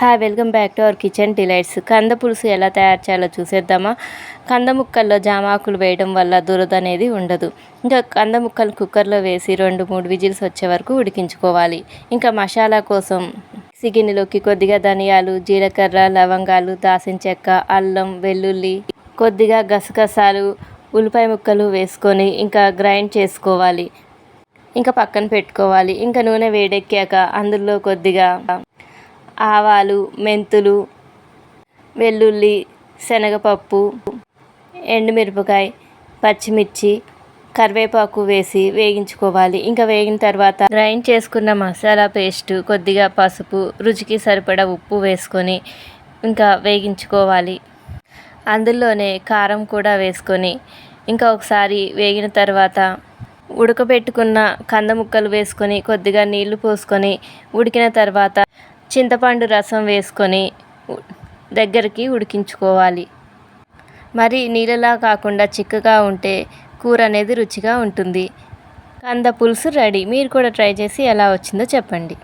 Hi, welcome back to our kitchen delights. కంద పులుసు ఎలా తయారు చేయాలో చూసేద్దామా. కంద ముక్కల్లో జామాకులు వేయడం వల్ల దురద అనేది ఉండదు. ఇంకా కంద ముక్కలు కుక్కర్లో వేసి 2-3 విజిల్స్ వచ్చే వరకు ఉడికించుకోవాలి. ఇంకా మసాలా కోసం గిన్నెలోకి కొద్దిగా ధనియాలు, జీలకర్ర, లవంగాలు, దాల్చిన చెక్క, అల్లం, వెల్లుల్లి, కొద్దిగా గసగసాలు, ఉల్లిపాయ ముక్కలు వేసుకొని ఇంకా గ్రైండ్ చేసుకోవాలి. ఇంకా పక్కన పెట్టుకోవాలి. ఇంకా నూనె వేడెక్కాక అందులో కొద్దిగా ఆవాలు, మెంతులు, వెల్లుల్లి, శనగపప్పు, ఎండుమిరపకాయ, పచ్చిమిర్చి, కరివేపాకు వేసి వేగించుకోవాలి. ఇంకా వేగిన తర్వాత గ్రైండ్ చేసుకున్న మసాలా పేస్ట్, కొద్దిగా పసుపు, రుచికి సరిపడా ఉప్పు వేసుకొని ఇంకా వేగించుకోవాలి. అందులోనే కారం కూడా వేసుకొని ఇంకా ఒకసారి వేగిన తర్వాత ఉడకబెట్టుకున్న కంద ముక్కలు వేసుకొని కొద్దిగా నీళ్లు పోసుకొని ఉడికిన తర్వాత చింతపండు రసం వేసుకొని దగ్గరికి ఉడికించుకోవాలి. మరి నీళ్ళలా కాకుండా చిక్కగా ఉంటే కూర అనేది రుచిగా ఉంటుంది. కంద పులుసు రెడీ. మీరు కూడా ట్రై చేసి ఎలా వచ్చిందో చెప్పండి.